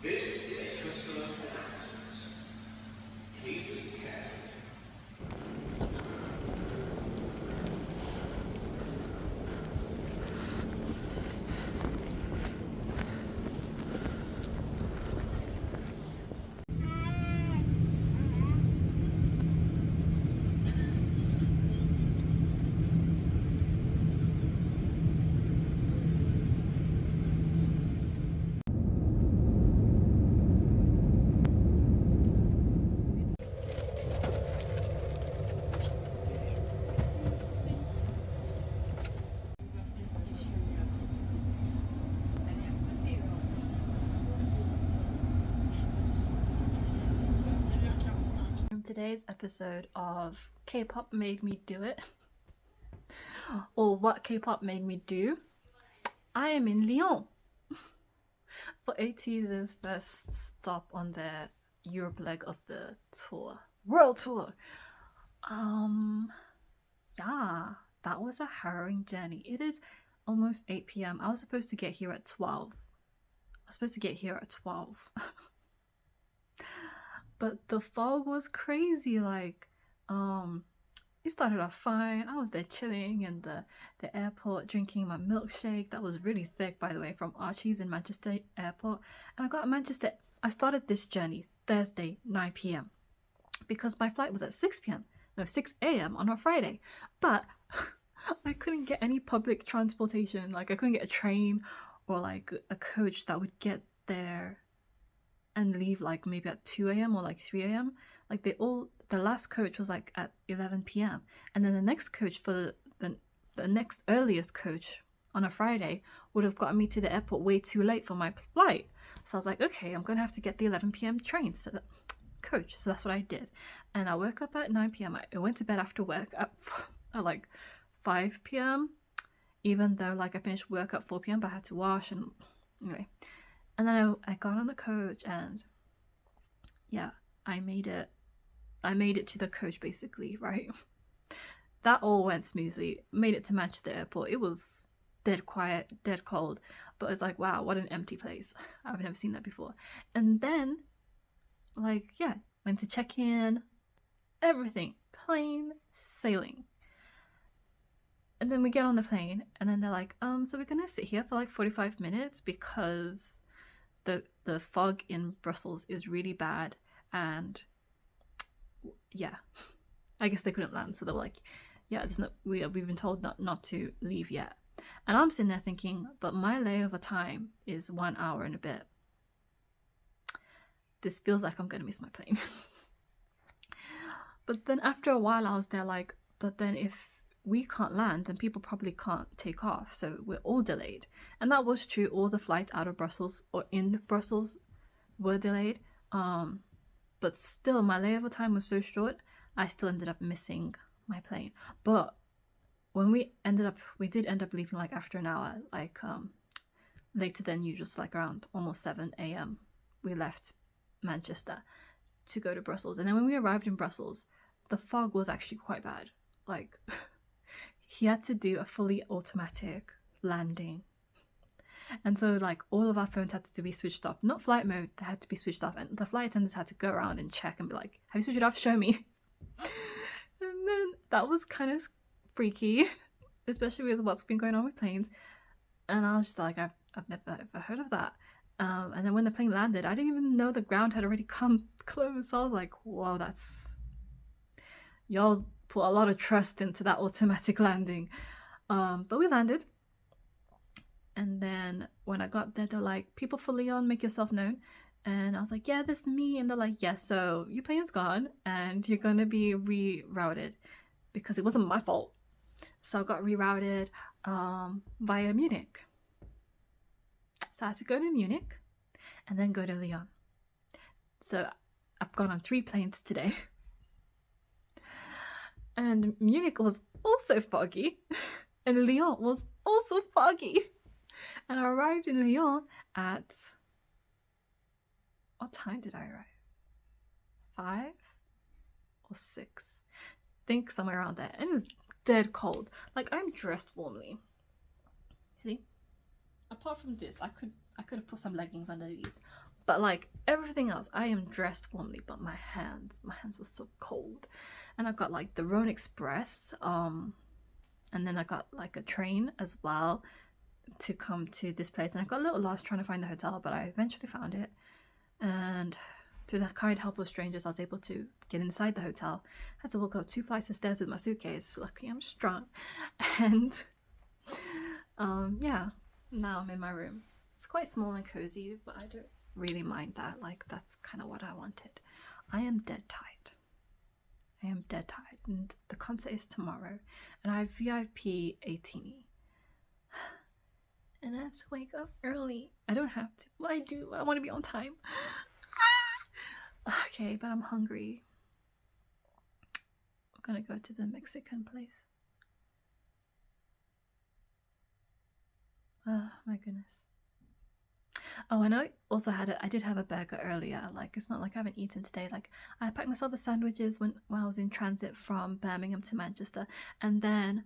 This is a customer announcement. Please listen carefully. Today's episode of K-pop made me do it, or what K-pop made me do. I am in Lyon for Ateez's first stop on their Europe leg of the tour, world tour. Yeah, that was a harrowing journey. It is almost 8 p.m. I was supposed to get here at 12. But the fog was crazy. It started off fine. I was there chilling in the airport, drinking my milkshake. That was really thick, by the way, from Ateez in Manchester airport. And I got to Manchester. I started this journey Thursday, 9 p.m. because my flight was at 6 a.m. on a Friday. But I couldn't get any public transportation. I couldn't get a train or a coach that would get there and leave maybe at 2 a.m. or 3 a.m. The last coach was at 11 p.m. and then the next coach for the next earliest coach on a Friday would have gotten me to the airport way too late for my flight. So I was like, okay, I'm gonna have to get the 11 p.m. train, coach. So that's what I did. And I woke up at 9 p.m. I went to bed after work at 5 p.m. even though I finished work at 4 p.m. but I had to wash and anyway. And then I got on the coach and yeah, I made it to the coach basically, right? That all went smoothly. Made it to Manchester airport. It was dead quiet, dead cold, but it's wow, what an empty place. I've never seen that before. And then went to check in, everything, plain sailing. And then we get on the plane and then they're so we're gonna sit here for 45 minutes because the fog in Brussels is really bad, and yeah, I guess they couldn't land, so they were yeah, we've been told not to leave yet. And I'm sitting there thinking, but my layover time is 1 hour and a bit. This feels like I'm gonna miss my plane. But then after a while I was there but then if we can't land, then people probably can't take off, so we're all delayed. And that was true. All the flights out of Brussels or in Brussels were delayed, but still my layover time was so short, I still ended up missing my plane. But when we did end up leaving after an hour, later than usual, so around almost 7 a.m. we left Manchester to go to Brussels. And then when we arrived in Brussels, the fog was actually quite bad. He had to do a fully automatic landing. And so all of our phones had to be switched off. Not flight mode, they had to be switched off. And the flight attendants had to go around and check and be have you switched it off? Show me. And then that was kind of freaky, especially with what's been going on with planes. And I was just I've never ever heard of that. And then when the plane landed, I didn't even know the ground had already come close. So I was whoa, y'all put a lot of trust into that automatic landing. But we landed. And then when I got there, they're people for Lyon, make yourself known. And I was yeah, this is me. And they're yeah, so your plane's gone and you're going to be rerouted because it wasn't my fault. So I got rerouted via Munich. So I had to go to Munich and then go to Lyon. So I've gone on 3 planes today. And Munich was also foggy, and Lyon was also foggy. And I arrived in Lyon at... What time did I arrive? 5 or 6? I think somewhere around there. And it was dead cold. I'm dressed warmly. See? Apart from this, I could have put some leggings under these. But like everything else, I am dressed warmly, but my hands were so cold. And I got like the Rhone Express, and then I got like a train as well to come to this place. And I got a little lost trying to find the hotel, but I eventually found it. And through the kind help of strangers, I was able to get inside the hotel. I had to walk up 2 flights of stairs with my suitcase. Luckily, I'm strong. And yeah, now I'm in my room. It's quite small and cozy, but I don't really mind that. Like, that's kind of what I wanted. I am dead tired. And the concert is tomorrow, and I have VIP Atiny. And I have to wake up early. I don't have to, but I do. I want to be on time. Okay, but I'm hungry. I'm gonna go to the Mexican place. Oh my goodness. Oh, and I also I did have a burger earlier. Like, it's not like I haven't eaten today. Like, I packed myself the sandwiches when I was in transit from Birmingham to Manchester. And then,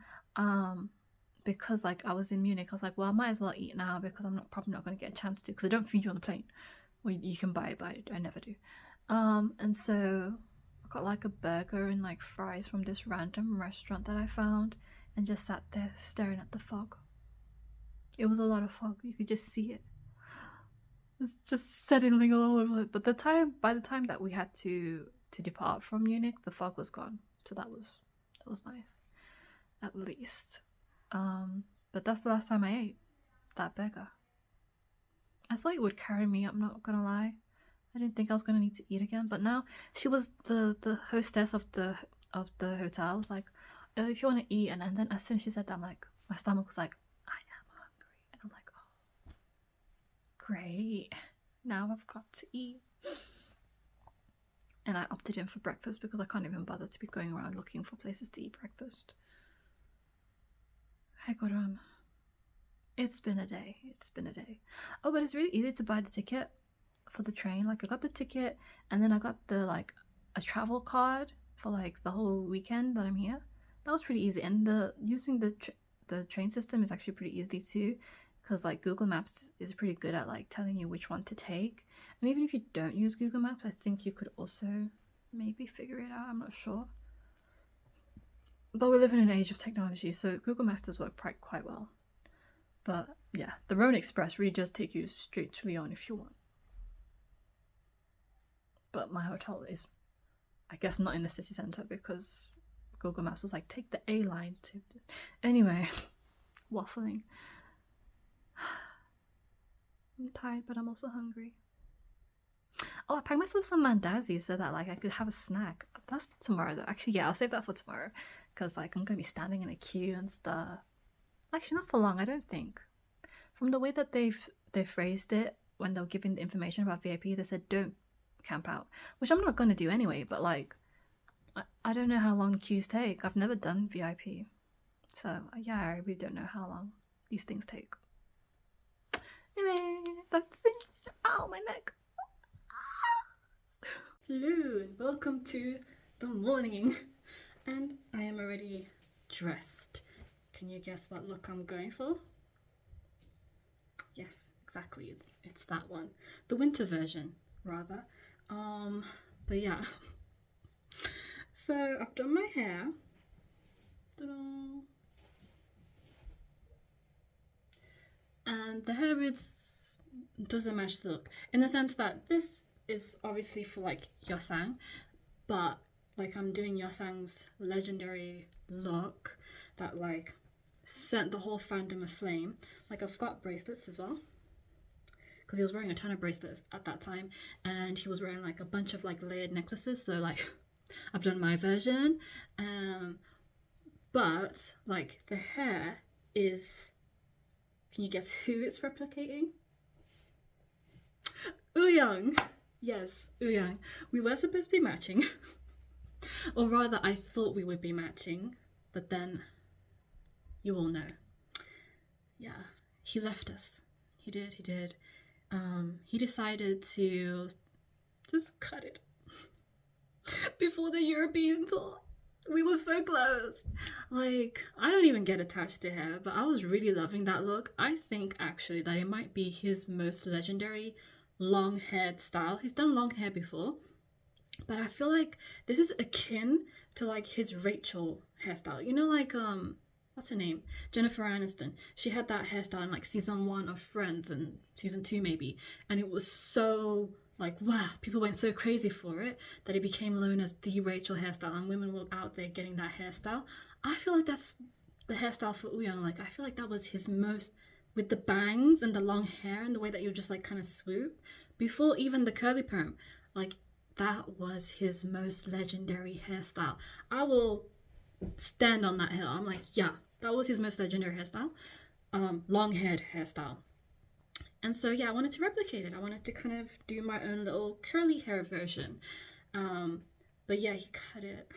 because like I was in Munich, I was like, well, I might as well eat now because I'm probably not going to get a chance to, because they don't feed you on the plane. Well, you can buy it, but I never do. And so I got like a burger and like fries from this random restaurant that I found, and just sat there staring at the fog. It was a lot of fog. You could just see it. It's just settling all over it. But by the time that we had to depart from Munich, the fog was gone. So that was nice, at least. But that's the last time I ate that burger. I thought it would carry me, I'm not gonna lie. I didn't think I was gonna need to eat again. But now she was the hostess of the hotel. I was like, if you want to eat, and then as soon as she said that, I'm like, my stomach was like, I am hungry, and I'm like, oh, great, now I've got to eat. And I opted in for breakfast because I can't even bother to be going around looking for places to eat breakfast. Hey, Goram. It's been a day. Oh, but it's really easy to buy the ticket for the train. Like, I got the ticket, and then I got the like a travel card for like the whole weekend that I'm here. That was pretty easy. And using the train system is actually pretty easy too, because like Google Maps is pretty good at like telling you which one to take. And even if you don't use Google Maps, I think you could also maybe figure it out. I'm not sure. But we live in an age of technology, so Google Maps does work quite well. But yeah, the Rhone Express really does take you straight to Lyon if you want. But my hotel is, I guess, not in the city centre because Google Maps was like, take the A line to... Anyway, waffling. I'm tired, but I'm also hungry. Oh, I packed myself some mandazi so that like I could have a snack. That's for tomorrow though. Actually, yeah, I'll save that for tomorrow because like I'm gonna be standing in a queue and stuff. Actually, not for long, I don't think. From the way that they phrased it when they were giving the information about VIP, they said don't camp out, which I'm not gonna do anyway. But like, I don't know how long queues take. I've never done VIP, so yeah, I really don't know how long these things take. Anyway, that's it. Ow, my neck. Hello and welcome to the morning, and I am already dressed. Can you guess what look I'm going for? Yes, exactly, it's that one, the winter version rather. But yeah, so I've done my hair. Ta-da. And the hair doesn't match the look in the sense that this is obviously for like Yosang, but like I'm doing Yosang's legendary look that like sent the whole fandom aflame. Like, I've got bracelets as well because he was wearing a ton of bracelets at that time, and he was wearing like a bunch of like layered necklaces. So like I've done my version, but like the hair is, can you guess who it's replicating? Ouyang. Yes, Ouyang. We were supposed to be matching, or rather I thought we would be matching, but then you all know. Yeah, he left us. He did. He decided to just cut it before the European tour. We were so close. Like, I don't even get attached to hair, but I was really loving that look. I think actually that it might be his most legendary long haired style. He's done long hair before, but I feel like this is akin to like his Rachel hairstyle. You know, like what's her name? Jennifer Aniston. She had that hairstyle in like season 1 of Friends and season 2 maybe, and it was so like wow, people went so crazy for it that it became known as the Rachel hairstyle, and women were out there getting that hairstyle. I feel like that's the hairstyle for Wooyoung. Like I feel like that was his most, with the bangs and the long hair and the way that you just like kind of swoop before even the curly perm. Like that was his most legendary hairstyle. I will stand on that hill. I'm like, yeah, that was his most legendary hairstyle. Long haired hairstyle. And so yeah, I wanted to replicate it. I wanted to kind of do my own little curly hair version. But yeah, he cut it.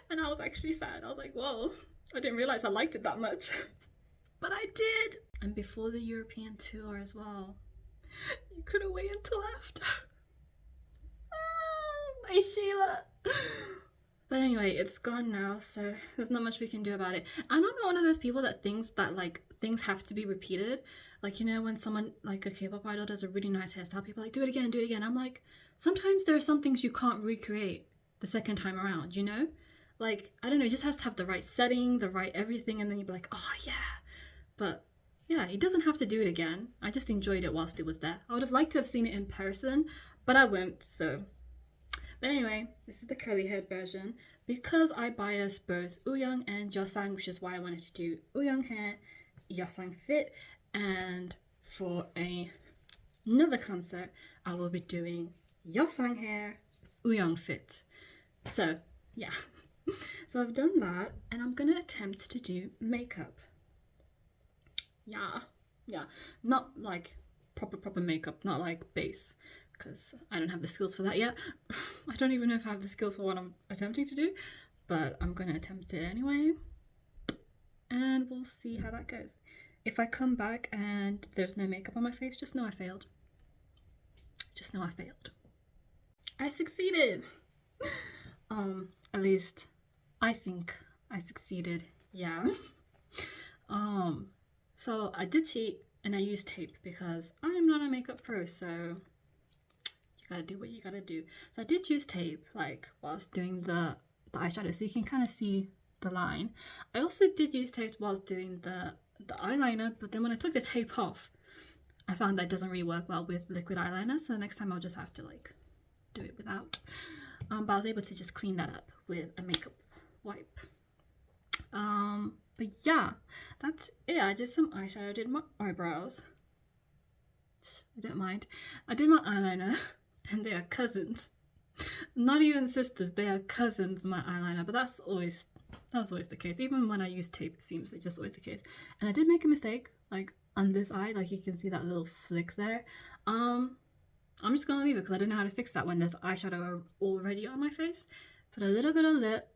And I was actually sad. I was like, whoa, I didn't realize I liked it that much. But I did. And before the European tour as well. You couldn't wait until after. My Sheila. But anyway, it's gone now, so there's not much we can do about it. I'm not one of those people that thinks that like things have to be repeated. Like, you know, when someone like a K-pop idol does a really nice hairstyle, people are like, do it again, do it again. I'm like, sometimes there are some things you can't recreate the second time around, you know? Like, I don't know, it just has to have the right setting, the right everything, and then you'd be like, oh yeah. But yeah, he doesn't have to do it again. I just enjoyed it whilst it was there. I would have liked to have seen it in person, but I won't, so. But anyway, this is the curly haired version. Because I bias both Wooyoung and Yeosang, which is why I wanted to do Wooyoung hair, Yeosang fit, and for another concert, I will be doing Yeosang hair, Wooyoung fit. So, yeah. So I've done that, and I'm gonna attempt to do makeup. Yeah. Not like proper makeup, not like base, because I don't have the skills for that yet. I don't even know if I have the skills for what I'm attempting to do, but I'm gonna attempt it anyway, and we'll see how that goes. If I come back and there's no makeup on my face, just know I failed. Just know I failed. I succeeded. At least I think I succeeded. Yeah. So I did cheat and I used tape because I'm not a makeup pro, so you gotta do what you gotta do. So I did use tape like whilst doing the eyeshadow, so you can kind of see the line. I also did use tape whilst doing the eyeliner, but then when I took the tape off, I found that it doesn't really work well with liquid eyeliner, so next time I'll just have to like do it without. But I was able to just clean that up with a makeup wipe. But yeah, that's it. I did some eyeshadow, I did my eyebrows. I don't mind. I did my eyeliner, and they are cousins. Not even sisters, they are cousins, my eyeliner, but that's always the case. Even when I use tape, it seems it's just always the case. And I did make a mistake, like on this eye, like you can see that little flick there. I'm just gonna leave it because I don't know how to fix that when there's eyeshadow already on my face. Put a little bit of lip,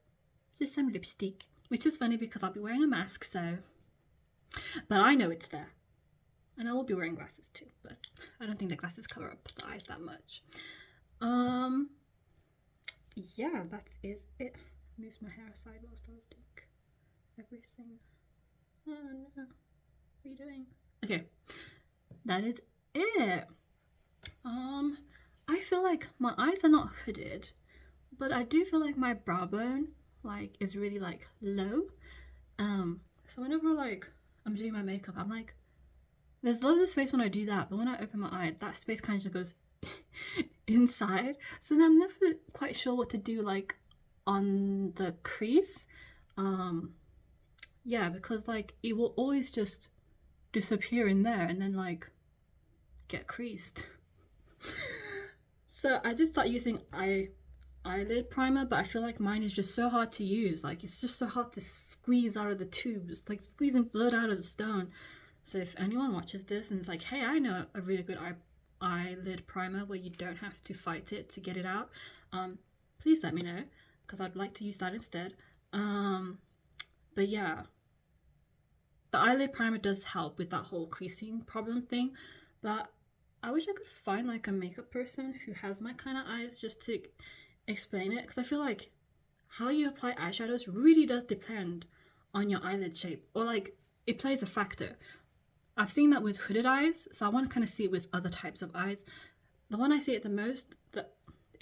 just some lipstick, which is funny because I'll be wearing a mask, so. But I know it's there. And I will be wearing glasses too, but I don't think the glasses cover up the eyes that much. Yeah, that is it. Moved my hair aside whilst I was doing everything. Oh no, what are you doing? Okay, that is it. I feel like my eyes are not hooded, but I do feel like my brow bone like is really like low. So whenever like I'm doing my makeup, I'm like, there's loads of space when I do that, but when I open my eye, that space kind of just goes inside. So then I'm never quite sure what to do like on the crease. Yeah, because like it will always just disappear in there and then like get creased. So I did start using eyelid primer, but I feel like mine is just so hard to use. Like it's just so hard to squeeze out of the tubes, like squeezing blood out of the stone. So if anyone watches this and it's like, hey, I know a really good eyelid primer where you don't have to fight it to get it out, please let me know, because I'd like to use that instead. But yeah, the eyelid primer does help with that whole creasing problem thing, but I wish I could find like a makeup person who has my kind of eyes just to explain it, because I feel like how you apply eyeshadows really does depend on your eyelid shape, or like it plays a factor. I've seen that with hooded eyes, so I want to kind of see it with other types of eyes. The one I see it the most, the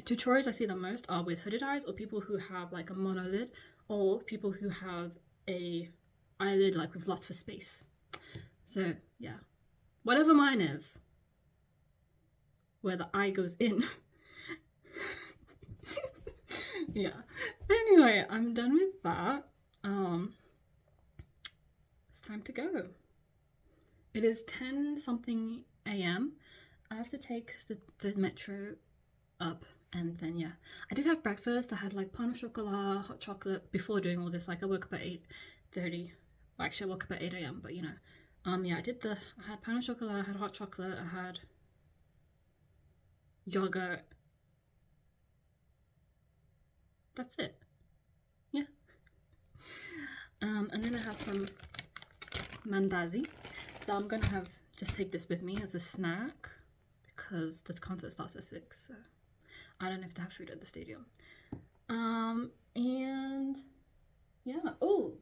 tutorials I see the most are with hooded eyes, or people who have like a monolid, or people who have a eyelid like with lots of space. So yeah, whatever mine is, where the eye goes in. Yeah. Anyway, I'm done with that. It's time to go. It is 10 something a.m. I have to take the metro up, and then yeah, I did have breakfast. I had like pain au chocolat, hot chocolate before doing all this. Like I woke up at 8:30. Well, actually I woke up at 8 a.m. But you know, yeah, I had pain au chocolat, I had hot chocolate, I had yogurt. That's it. Yeah. And then I have some mandazi. So I'm gonna just take this with me as a snack because the concert starts at 6. So I don't have to have food at the stadium. And yeah. Oh,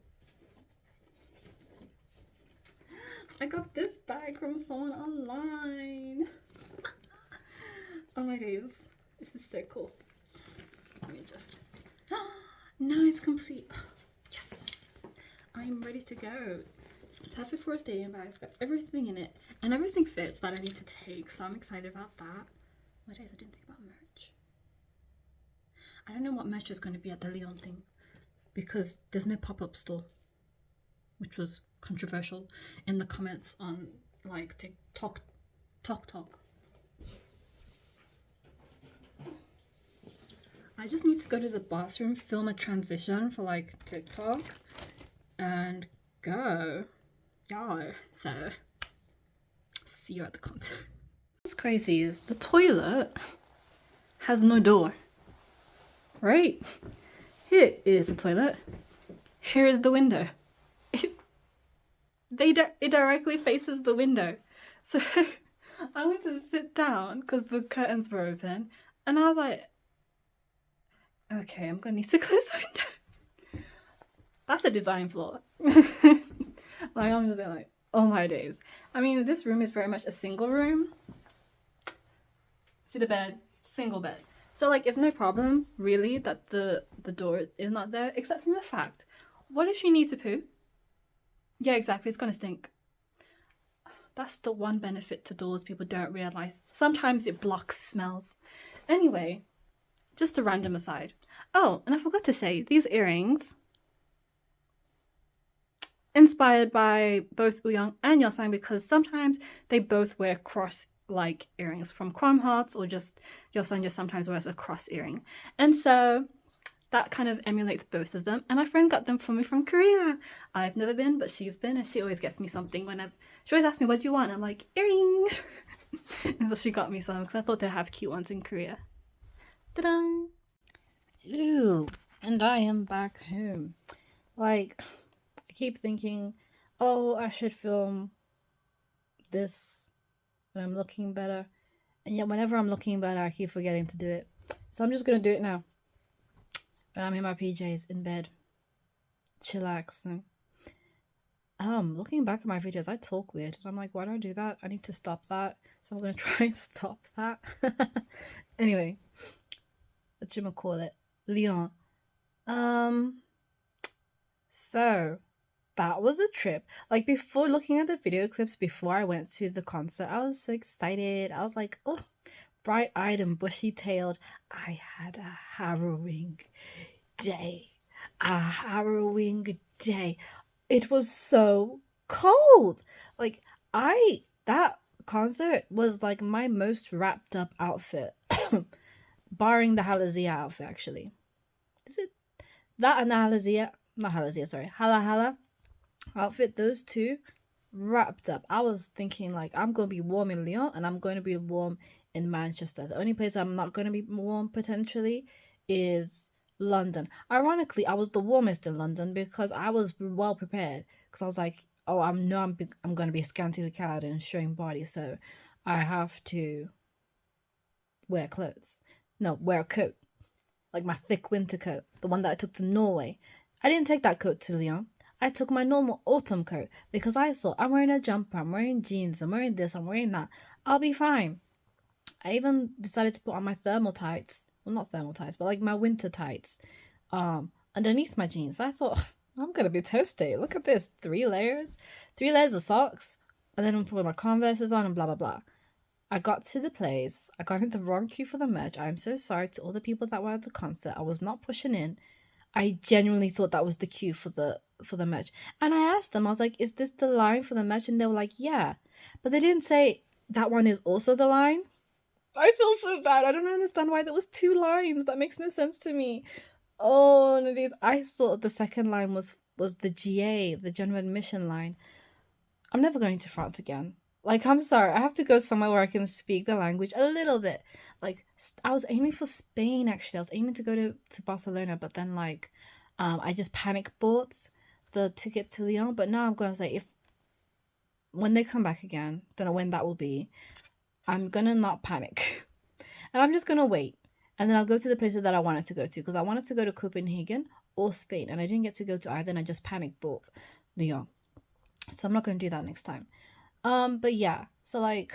I got this bag from someone online. Oh my days. This is so cool. Let me just... Now it's complete. Yes! I'm ready to go. It's perfect for a stadium bag. It's got everything in it. And everything fits that I need to take. So I'm excited about that. My days, I didn't think about merch. I don't know what merch is going to be at the Lyon thing. Because there's no pop-up store. Which was controversial in the comments on like TikTok. I just need to go to the bathroom, film a transition for like TikTok, and go. Yeah, so see you at the concert. What's crazy is the toilet has no door, right? Here is the toilet. Here is the window. It directly faces the window. So I went to sit down because the curtains were open, and I was like, okay, I'm gonna need to close the window. That's a design flaw. Like I'm just like, oh my days. I mean, this room is very much a single room. See the bed, single bed. So like, it's no problem really that the door is not there, except from the fact, what if you need to poo? Yeah, exactly. It's gonna stink. That's the one benefit to doors people don't realize. Sometimes it blocks smells. Anyway, just a random aside. Oh, and I forgot to say, these earrings, inspired by both Uyong and Yosang, because sometimes they both wear cross-like earrings from Chrome Hearts, or just Yosang just sometimes wears a cross earring. And so that kind of emulates both of them. And my friend got them for me from Korea. I've never been, but she's been, and she always gets me something she always asks me, what do you want? I'm like, earrings. And so she got me some because I thought they have cute ones in Korea. Ta-da! Hello, and I am back home. Like, I keep thinking, oh, I should film this when I'm looking better. And yet whenever I'm looking better, I keep forgetting to do it. So I'm just going to do it now. And I'm in my PJs, in bed, chillaxing. Looking back at my videos, I talk weird. I'm like, why do I do that? I need to stop that. So I'm going to try and stop that. Anyway, what you gonna call it? Lyon. So that was a trip. Like, before looking at the video clips before I went to the concert, I was so excited. I was like, oh, bright-eyed and bushy-tailed. I had a harrowing day. It was so cold. Like, that concert was like my most wrapped up outfit. Barring the Halazia outfit, actually. Is it that and the Halazia? Not Halazia, sorry. Hala outfit, those two wrapped up. I was thinking, like, I'm going to be warm in Lyon and I'm going to be warm in Manchester. The only place I'm not going to be warm, potentially, is London. Ironically, I was the warmest in London because I was well prepared. Because I was like, oh, I'm going to be scantily clad and showing body, so I have to wear clothes. No, wear a coat. Like my thick winter coat. The one that I took to Norway. I didn't take that coat to Lyon. I took my normal autumn coat because I thought I'm wearing a jumper, I'm wearing jeans, I'm wearing this, I'm wearing that. I'll be fine. I even decided to put on my thermal tights. Well, not thermal tights, but like my winter tights underneath my jeans. I thought, I'm gonna be toasty. Look at this. 3 layers. 3 layers of socks. And then I'm putting my Converses on and blah blah blah. I got to the place. I got in the wrong queue for the merch. I'm so sorry to all the people that were at the concert. I was not pushing in. I genuinely thought that was the queue for the merch. And I asked them, I was like, is this the line for the merch? And they were like, yeah. But they didn't say that one is also the line. I feel so bad. I don't understand why there was 2 lines. That makes no sense to me. Oh, Nadine, I thought the second line was the GA, the general admission line. I'm never going to France again. Like, I'm sorry. I have to go somewhere where I can speak the language a little bit. Like, I was aiming for Spain, actually. I was aiming to go to Barcelona, but then, like, I just panic bought the ticket to Lyon. But now I'm going to say, when they come back again, don't know when that will be, I'm going to not panic. And I'm just going to wait. And then I'll go to the places that I wanted to go to. Because I wanted to go to Copenhagen or Spain. And I didn't get to go to either. And I just panic bought Lyon. So I'm not going to do that next time. But yeah. So, like,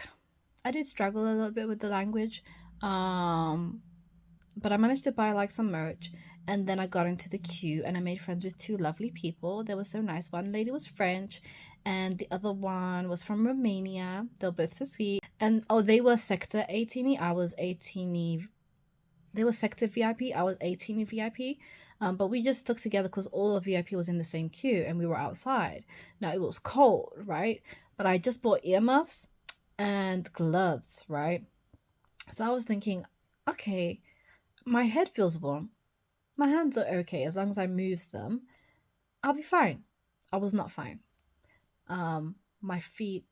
I did struggle a little bit with the language. But I managed to buy, like, some merch. And then I got into the queue. And I made friends with 2 lovely people. They were so nice. One lady was French. And the other one was from Romania. They were both so sweet. And, they were Sector Atiny. I was Atiny. They were Sector VIP. I was Atiny VIP. But we just stuck together because all of VIP was in the same queue and we were outside. Now, it was cold, right? But I just bought earmuffs and gloves, right? So I was thinking, okay, my head feels warm. My hands are okay as long as I move them. I'll be fine. I was not fine. My feet,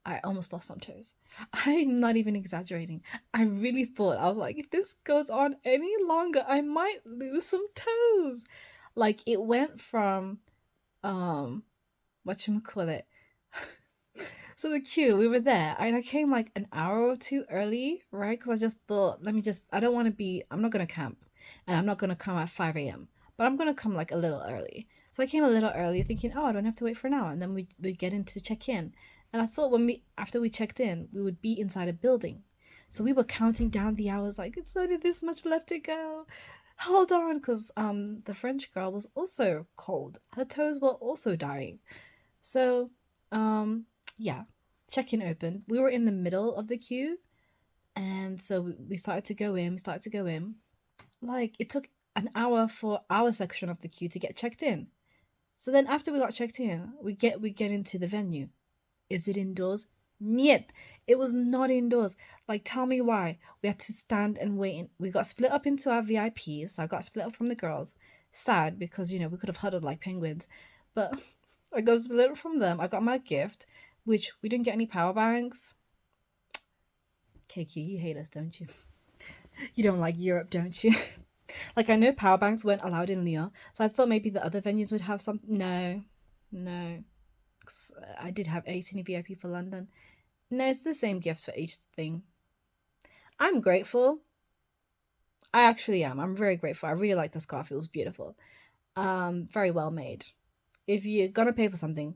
I almost lost some toes. I'm not even exaggerating. I really thought, I was like, if this goes on any longer, I might lose some toes. Like, it went from, whatchamacallit. So the queue, we were there, and I came like an hour or 2 early, right? Because I just thought, I'm not going to camp, and I'm not going to come at 5 a.m., but I'm going to come like a little early. So I came a little early thinking, I don't have to wait for an hour. And then we get in to check in. And I thought after we checked in, we would be inside a building. So we were counting down the hours like, it's only this much left to go. Hold on, because the French girl was also cold. Her toes were also dying. So, yeah, check-in opened. We were in the middle of the queue. And so we started to go in. Like, it took an hour for our section of the queue to get checked in. So then after we got checked in, we get into the venue. Is it indoors? Niet. It was not indoors. Like, tell me why. We had to stand and wait. We got split up into our VIPs. So I got split up from the girls. Sad because, we could have huddled like penguins. But I got split up from them. I got my gift, which we didn't get any power banks. KQ, you hate us, don't you? You don't like Europe, don't you? Like, I know power banks weren't allowed in Lyon, so I thought maybe the other venues would have some. No. I did have Atiny VIP for London. No, it's the same gift for each thing. I'm grateful. I actually am. I'm very grateful. I really like the scarf. It was beautiful. Very well made. If you're gonna pay for something,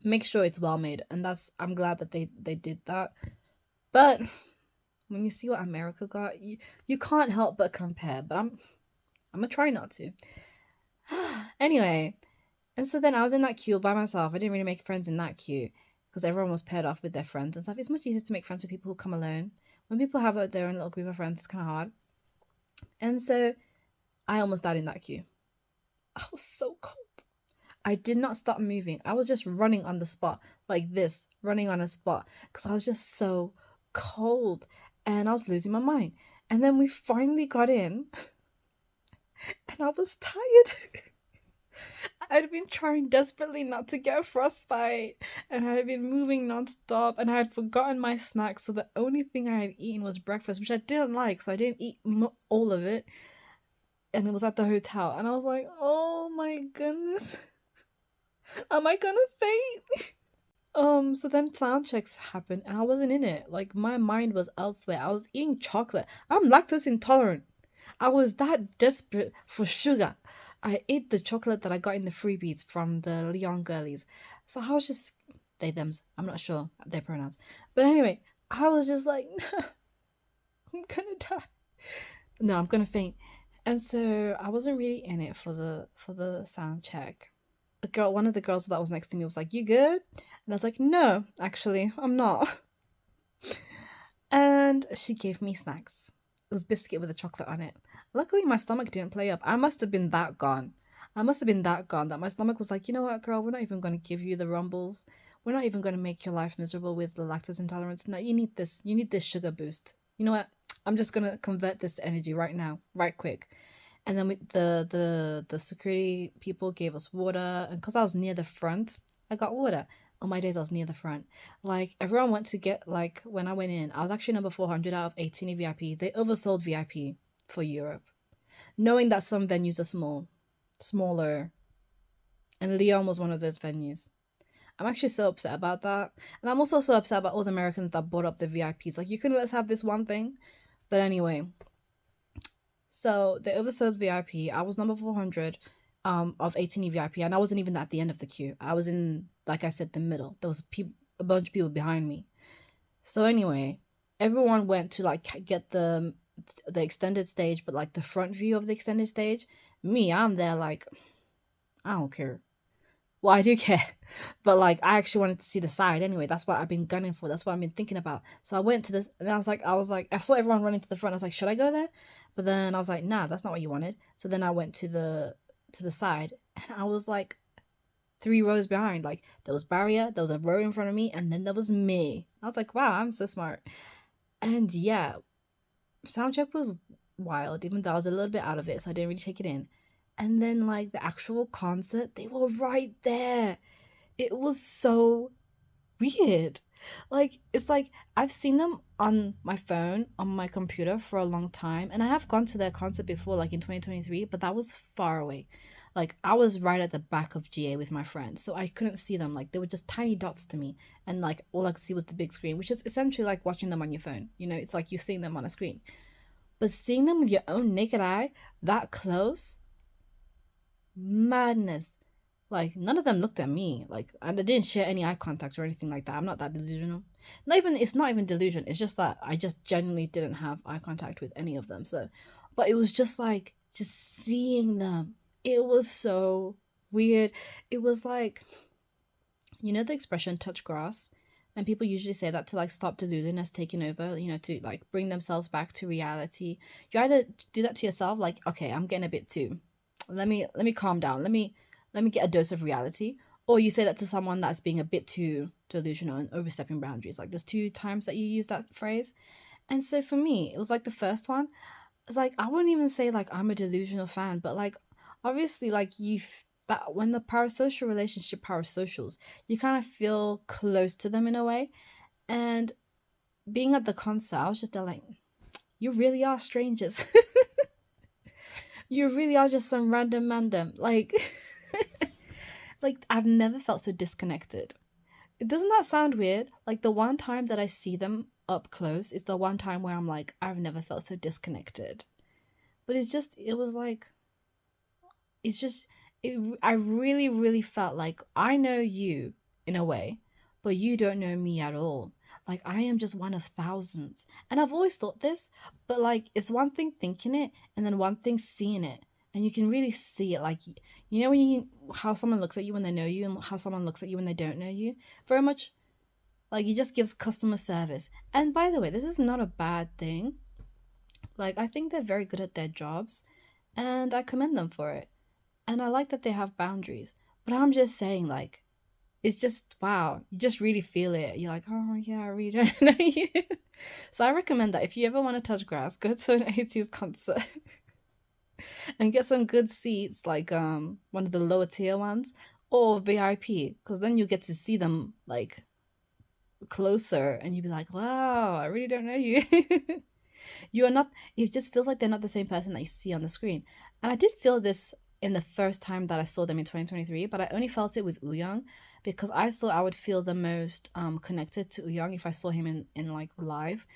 make sure it's well made. And I'm glad that they did that. But when you see what America got, you can't help but compare. But I'm gonna try not to. Anyway, and so then I was in that queue by myself. I didn't really make friends in that queue because everyone was paired off with their friends and stuff. It's much easier to make friends with people who come alone. When people have their own little group of friends, it's kind of hard. And so I almost died in that queue. I was so cold. I did not stop moving. I was just running on the spot like this, running on a spot because I was just so cold and I was losing my mind. And then we finally got in and I was tired. I'd been trying desperately not to get frostbite and I had been moving nonstop and I had forgotten my snacks. So the only thing I had eaten was breakfast, which I didn't like. So I didn't eat all of it. And it was at the hotel. And I was like, oh my goodness. Am I gonna faint? So then sound checks happened and I wasn't in it. Like, my mind was elsewhere. I was eating chocolate. I'm lactose intolerant. I was that desperate for sugar. I ate the chocolate that I got in the freebies from the Lyon girlies. So I was just, they, thems, I'm not sure their pronouns. But anyway, I was just like, no, I'm gonna die. No, I'm gonna faint. And so I wasn't really in it for the sound check. The girl, one of the girls that was next to me was like, "You good?" And I was like, "No, actually, I'm not." And she gave me snacks. It was biscuit with a chocolate on it. Luckily, my stomach didn't play up. I must have been that gone. I must have been that gone that my stomach was like, you know what, girl, we're not even going to give you the rumbles. We're not even going to make your life miserable with the lactose intolerance. No, you need this. You need this sugar boost. You know what? I'm just going to convert this to energy right now, right quick. And then the security people gave us water, and because I was near the front, I got water. On my days, I was near the front. Like everyone went to get like when I went in, I was actually number 400 out of Atiny VIP. They oversold VIP for Europe, knowing that some venues are smaller, and Lyon was one of those venues. I'm actually so upset about that, and I'm also so upset about all the Americans that bought up the VIPs. Like you couldn't let us have this one thing, but anyway. So they oversold VIP. I was number 400 of 18 VIP, and I wasn't even at the end of the queue. I was in, like I said, the middle. There was a bunch of people behind me. So anyway, everyone went to like get the extended stage, but like the front view of the extended stage. Me, I'm there like, I don't care. Well, I do care, but like I actually wanted to see the side anyway. That's what I've been gunning for. That's what I've been thinking about. So I went to this, and I saw everyone running to the front. I was like, should I go there? But then I was like, nah, that's not what you wanted. So then I went to the side, and I was like 3 rows behind. Like there was barrier, there was a row in front of me, and then there was me. I was like, wow, I'm so smart. And yeah, soundcheck was wild, even though I was a little bit out of it, so I didn't really take it in. And then like the actual concert, they were right there. It was so weird. Like it's like I've seen them on my phone, on my computer for a long time, and I have gone to their concert before, like in 2023, but that was far away. Like I was right at the back of GA with my friends, so I couldn't see them. Like they were just tiny dots to me, and like all I could see was the big screen, which is essentially like watching them on your phone. You know, it's like you're seeing them on a screen. But seeing them with your own naked eye that close, madness. Like none of them looked at me. Like and I didn't share any eye contact or anything like that. I'm not that delusional. Not even it's not even delusion. It's just that I just genuinely didn't have eye contact with any of them. So, but it was just like just seeing them. It was so weird. It was like you know the expression touch grass, and people usually say that to like stop delusion taking over. You know, to like bring themselves back to reality. You either do that to yourself, like okay, I'm getting a bit too. Let me calm down. Let me get a dose of reality. Or you say that to someone that's being a bit too delusional and overstepping boundaries. Like there's 2 times that you use that phrase. And so for me, it was like the first one. It's like I wouldn't even say like I'm a delusional fan, but like obviously like that when the parasocial relationship parasocials, you kind of feel close to them in a way. And being at the concert, I was just there like, you really are strangers. You really are just some random mandem. Like like I've never felt so disconnected. Doesn't that sound weird? Like the one time that I see them up close is the one time where I'm like, I've never felt so disconnected. But it was like, it's just, I really, really felt like I know you in a way, but you don't know me at all. Like I am just one of thousands. And I've always thought this, but like it's one thing thinking it and then one thing seeing it. And you can really see it. Like, you know, how someone looks at you when they know you and how someone looks at you when they don't know you? Very much like he just gives customer service. And by the way, this is not a bad thing. Like, I think they're very good at their jobs and I commend them for it. And I like that they have boundaries. But I'm just saying, like, it's just, wow, you just really feel it. You're like, oh, yeah, I really don't know you. So I recommend that if you ever want to touch grass, go to an Ateez concert. And get some good seats, like one of the lower tier ones, or VIP, because then you get to see them like closer, and you'd be like, "Wow, I really don't know you." You're not. It just feels like they're not the same person that you see on the screen. And I did feel this in the first time that I saw them in 2023, but I only felt it with Young because I thought I would feel the most connected to Young if I saw him in like live.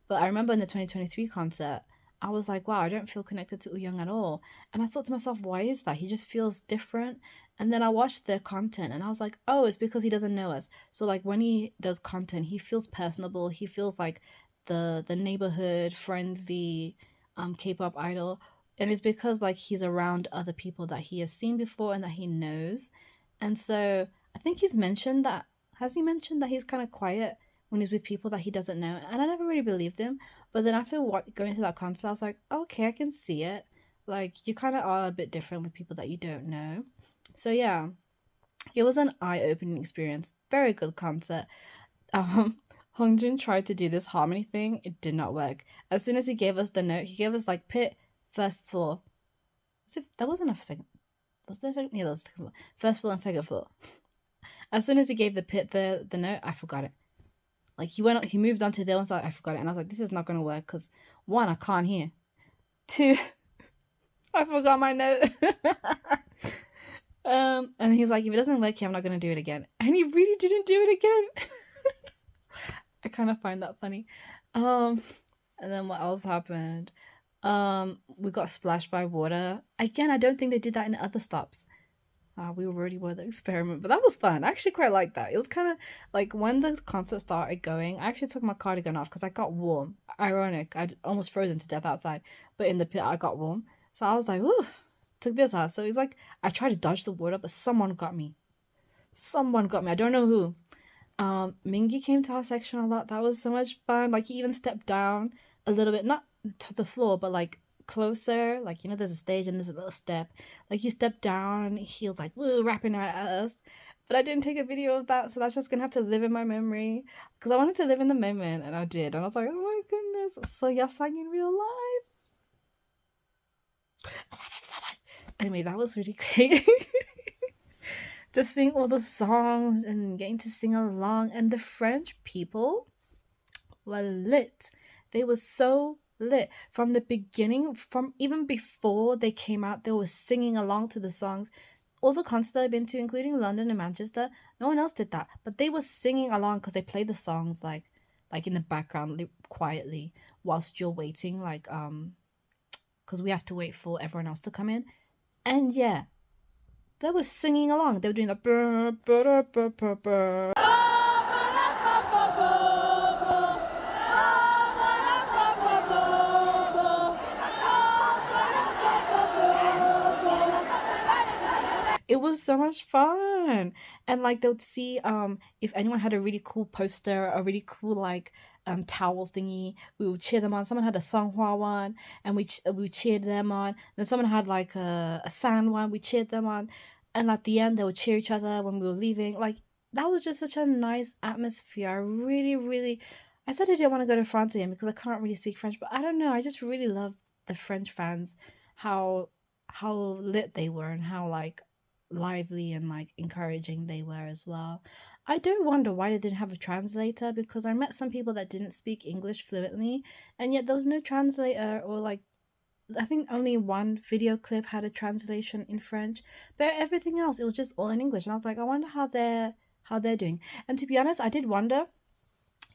But I remember in the 2023 concert, I was like, wow, I don't feel connected to Young at all. And I thought to myself, why is that? He just feels different. And then I watched their content and I was like, oh, it's because he doesn't know us. So like when he does content, he feels personable. He feels like the neighborhood friendly K-pop idol. And it's because like he's around other people that he has seen before and that he knows. And so I think he's mentioned that, has he mentioned that he's kind of quiet when he's with people that he doesn't know? And I never really believed him. But then after going to that concert, I was like, okay, I can see it. Like, you kind of are a bit different with people that you don't know. So, yeah, it was an eye opening experience. Very good concert. Um, Hongjun tried to do this harmony thing, it did not work. As soon as he gave us the note, he gave us like pit, first floor. That wasn't a second. Was there second? Yeah, that was second floor. First floor and second floor. As soon as he gave the pit the note, I forgot it. Like he moved on to the other side. I forgot it, and I was like, this is not gonna work because one, I can't hear. Two, I forgot my note. And he's like, if it doesn't work here, I'm not gonna do it again. And he really didn't do it again. I kind of find that funny. And then what else happened? We got splashed by water again. I don't think they did that in other stops. We already were the experiment, but that was fun. I actually quite liked that. It was kind of like when the concert started going, I actually took my cardigan off because I got warm. Ironic, I'd almost frozen to death outside, but in the pit I got warm. So I was like, ooh, took this off. So it's like I tried to dodge the water, but someone got me. Someone got me. I don't know who. Mingy came to our section a lot. That was so much fun. Like he even stepped down a little bit, not to the floor, but like closer. Like, you know, there's a stage and there's a little step. Like he stepped down and he was like, woo, rapping right at us. But I didn't take a video of that, so that's just gonna have to live in my memory. Because I wanted to live in the moment and I did. And I was like, oh my goodness. So y'all sang in real life. Anyway, that was really great. Just seeing all the songs and getting to sing along. And the French people were lit. They were so lit from the beginning, from even before they came out. They were singing along to the songs. All the concerts that I've been to, including London and Manchester, no one else did that. But they were singing along because they played the songs like in the background quietly whilst you're waiting, like because we have to wait for everyone else to come in. And yeah, they were singing along. They were doing the brr, brr, brr, brr, brr. It was so much fun. And like they would see if anyone had a really cool poster, a really cool like towel thingy, we would cheer them on. Someone had a Songhua one and we cheered them on. Then someone had like a San one, we cheered them on. And at the end they would cheer each other when we were leaving. Like that was just such a nice atmosphere. I really, really, I said I didn't want to go to France again because I can't really speak French, but I don't know. I just really love the French fans, how lit they were and how like lively and like encouraging they were as well. I do wonder why they didn't have a translator because I met some people that didn't speak English fluently and yet there was no translator or like I think only one video clip had a translation in French, but everything else it was just all in English. And I was like, I wonder how they're doing. And to be honest, I did wonder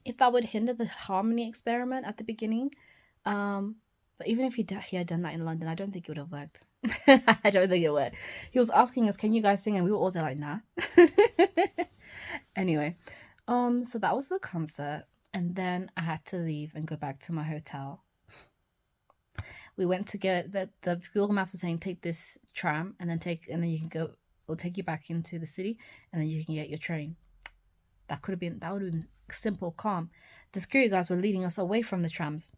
if that would hinder the harmony experiment at the beginning. But even if he had done that in London, I don't think it would have worked. I don't think it would. He was asking us, "Can you guys sing?" And we were all there like, "Nah." Anyway, so that was the concert, and then I had to leave and go back to my hotel. We went to get the Google Maps was saying take this tram and then you can go. It'll take you back into the city, and then you can get your train. That would have been simple, calm. The security guards were leading us away from the trams.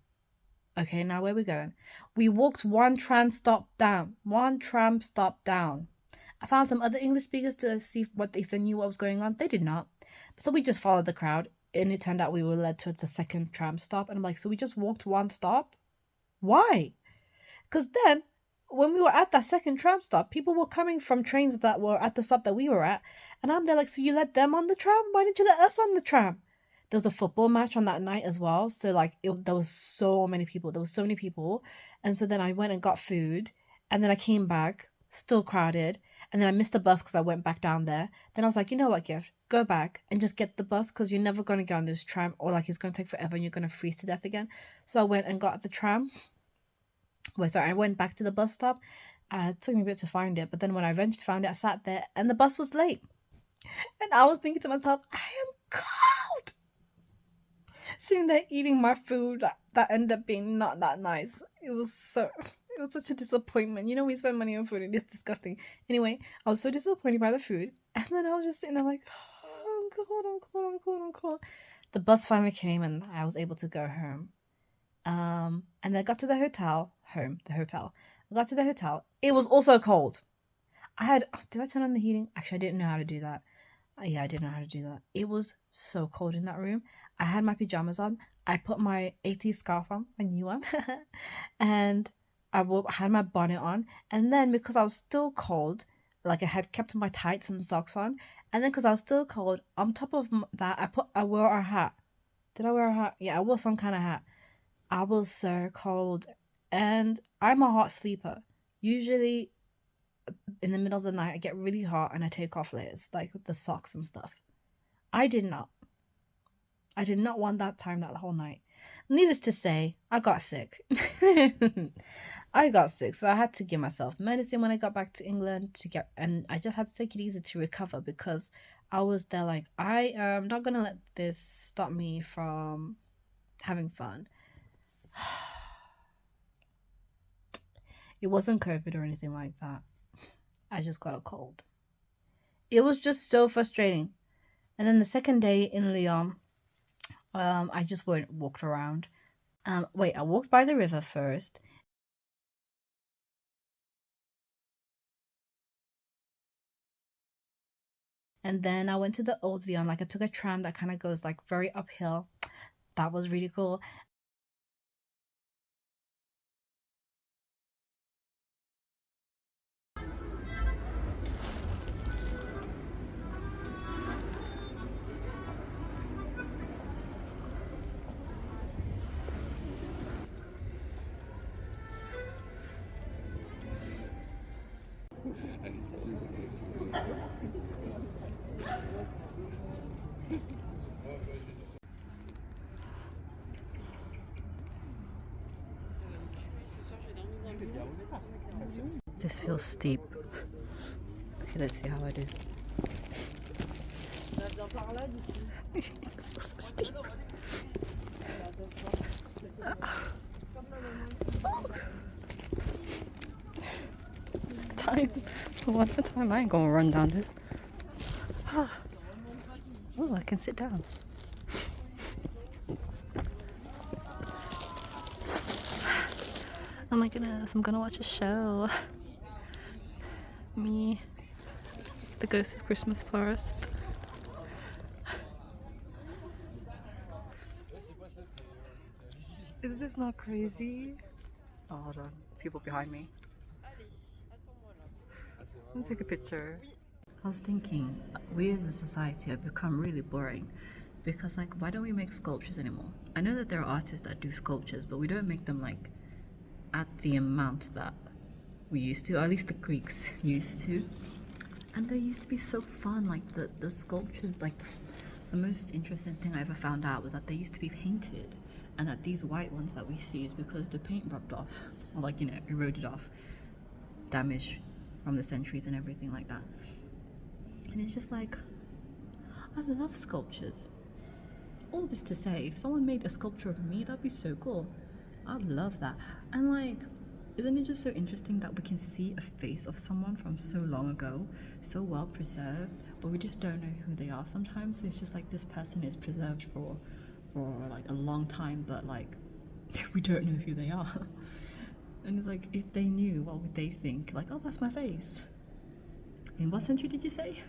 Okay, now where we going? We walked one tram stop down. I found some other English speakers to see if they knew what was going on. They did not. So we just followed the crowd, and it turned out we were led to the second tram stop. And I'm like, so we just walked one stop? Why? Because then, when we were at that second tram stop, people were coming from trains that were at the stop that we were at. And I'm there like, so you let them on the tram? Why didn't you let us on the tram? There was a football match on that night as well. So like there was so many people. And so then I went and got food. And then I came back, still crowded. And then I missed the bus because I went back down there. Then I was like, you know what, Gift? Go back and just get the bus because you're never going to get on this tram or like it's going to take forever and you're going to freeze to death again. So I went and got the tram. Wait, sorry, I went back to the bus stop. It took me a bit to find it, but then when I eventually found it, I sat there and the bus was late. And I was thinking to myself, I am cold. Sitting there eating my food that ended up being not that nice. It was such a disappointment. You know, we spend money on food and it's disgusting. Anyway, I was so disappointed by the food. And then I was just sitting there like, oh, I'm cold, I'm cold, I'm cold, I'm cold. The bus finally came and I was able to go home. And I got to the hotel. I got to the hotel. It was also cold. Did I turn on the heating? Actually, I didn't know how to do that. Yeah, I didn't know how to do that. It was so cold in that room. I had my pajamas on. I put my Ateez scarf on, a new one, and I had my bonnet on. And then because I was still cold, like I had kept my tights and socks on, and then because I was still cold, on top of that, I wore a hat. Did I wear a hat? Yeah, I wore some kind of hat. I was so cold, and I'm a hot sleeper. Usually, in the middle of the night, I get really hot and I take off layers, like with the socks and stuff. I did not want that time that whole night. Needless to say, I got sick. I got sick, so I had to give myself medicine when I got back to England and I just had to take it easy to recover because I was there like, I am not gonna let this stop me from having fun. It wasn't COVID or anything like that. I just got a cold. It was just so frustrating. And then the second day in Lyon, I just walked around. I walked by the river first. And then I went to the old Lyon. Like I took a tram that kind of goes like very uphill. That was really cool. This feels steep. Okay, let's see how I do. This feels so steep. Time. One at a time. I ain't gonna run down this. Oh, I can sit down. Oh my goodness, I'm gonna watch a show. Me, the Ghost of Christmas Florist. Is this not crazy? Oh, hold on. People behind me. Let's take a picture. I was thinking, we as a society have become really boring because, like, why don't we make sculptures anymore? I know that there are artists that do sculptures, but we don't make them like at the amount that we used to, or at least the Greeks used to. And they used to be so fun. Like the sculptures, like the most interesting thing I ever found out was that they used to be painted, and that these white ones that we see is because the paint rubbed off, or like, you know, eroded off, damage from the centuries and everything like that. And it's just like, I love sculptures. All this to say, if someone made a sculpture of me, that'd be so cool. I'd love that. And like, isn't it just so interesting that we can see a face of someone from so long ago, so well preserved, but we just don't know who they are sometimes. So it's just like, this person is preserved for like a long time, but like we don't know who they are. And it's like, if they knew, what would they think? Like, oh, that's my face. In what century did you say?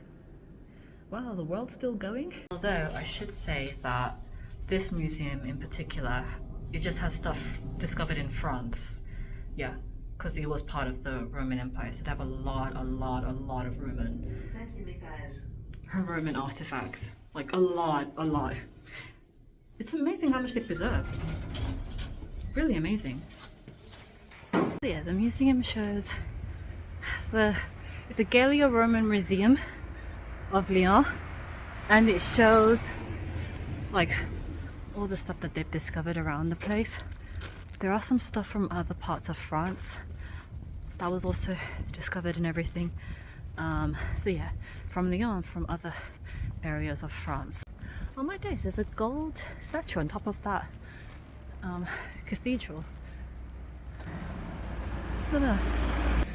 Wow, the world's still going. Although I should say that this museum in particular, it just has stuff discovered in France. Yeah, because it was part of the Roman Empire, so they have a lot of Roman artifacts. Like a lot. It's amazing how much they preserve. Really amazing. Yeah, the museum shows it's a Gallo-Roman museum of Lyon, and it shows like all the stuff that they've discovered around the place. there are some stuff from other parts of France that was also discovered and everything. So yeah, from Lyon, from other areas of France. Oh my days, there's a gold statue on top of that cathedral. Look at that.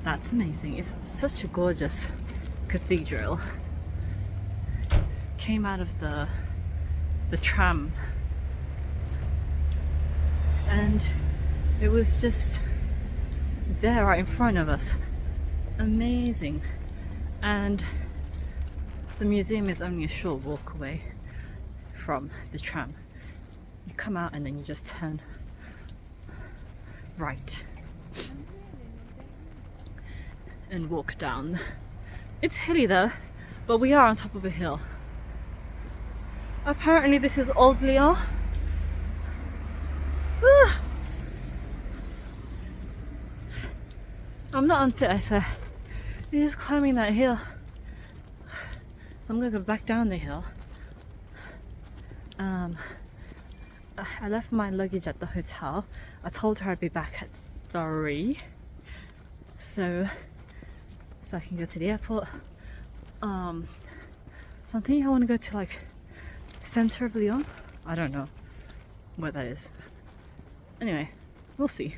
That's amazing. It's such a gorgeous cathedral. Came out of the tram, and it was just there right in front of us. Amazing. And the museum is only a short walk away from the tram. You come out and then you just turn right and walk down. It's hilly though, but we are on top of a hill. Apparently this is old Lyon. I'm not unfit, I say. You're just climbing that hill. So I'm gonna go back down the hill. I left my luggage at the hotel. I told her I'd be back at 3, so I can go to the airport. So I'm thinking I want to go to like center of Lyon. I don't know where that is. Anyway, we'll see.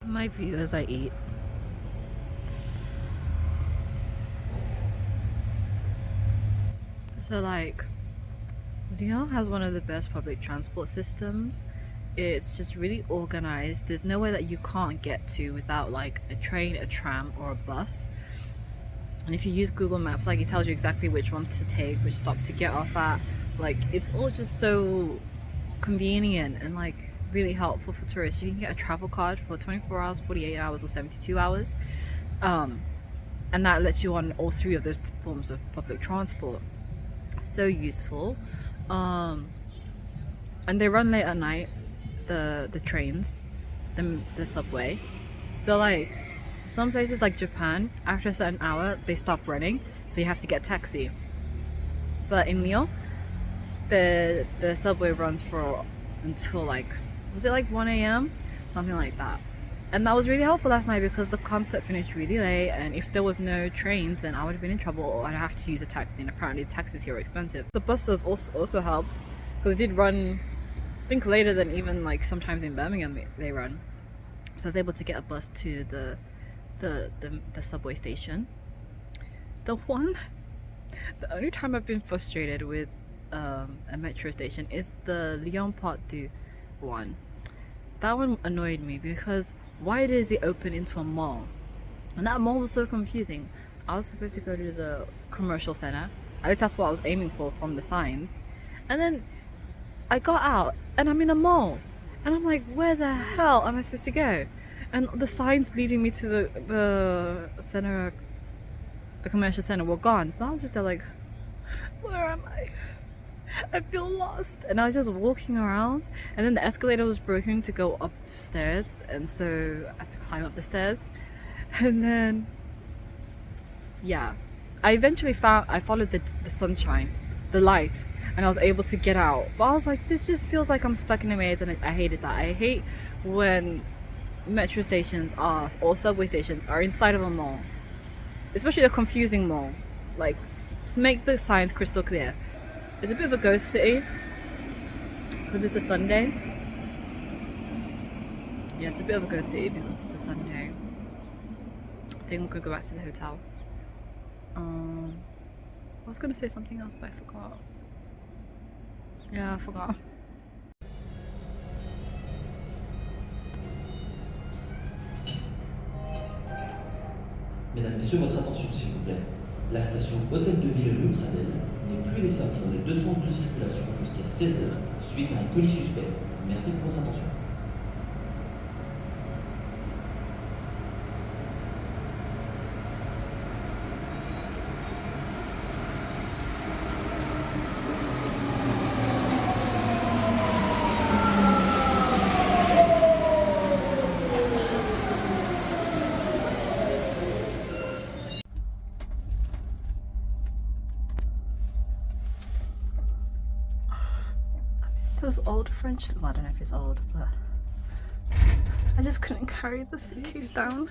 My view as I eat. So like, Lyon has one of the best public transport systems. It's just really organized. There's nowhere that you can't get to without like a train, a tram, or a bus. And if you use Google Maps, like, it tells you exactly which one to take, which stop to get off at. Like, it's all just so convenient and like really helpful for tourists. You can get a travel card for 24 hours, 48 hours, or 72 hours. And that lets you on all 3 of those forms of public transport. So useful. And they run late at night, the trains, the subway. So like, some places like Japan, after a certain hour, they stop running, so you have to get taxi. But in Lyon, the subway runs for until like, was it like 1 a.m? Something like that. And that was really helpful last night because the concert finished really late, and if there was no trains, then I would have been in trouble, or I'd have to use a taxi, and apparently taxis here are expensive. The buses also helped because it did run, I think, later than even like sometimes in Birmingham they run. So I was able to get a bus to the subway station. The only time I've been frustrated with a metro station is the Lyon Part 2 one. That one annoyed me because why does it open into a mall? And that mall was so confusing. I was supposed to go to the commercial center. At least that's what I was aiming for from the signs. And then I got out and I'm in a mall. And I'm like, where the hell am I supposed to go? And the signs leading me to the center, the commercial center, were gone. So I was just there like, where am I? I feel lost. And I was just walking around, and then the escalator was broken to go upstairs, and so I had to climb up the stairs. And then yeah, I eventually followed the sunshine, the light, and I was able to get out. But I was like, this just feels like I'm stuck in a maze, and I hated that. I hate when metro stations or subway stations are inside of a mall, especially a confusing mall. Like, just make the signs crystal clear. It's a bit of a ghost city because it's a Sunday. Yeah, it's a bit of a ghost city because it's a Sunday. think we could go back to the hotel. I was gonna say something else, but I forgot. Yeah, I forgot. Mesdames, Messieurs, votre attention s'il vous plaît. La station Hôtel de Ville Lutradel n'est plus desservie dans les deux sens de circulation jusqu'à 16h suite à un colis suspect. Merci pour votre attention. Those old French, well, I don't know if it's old, but I just couldn't carry the suitcase down.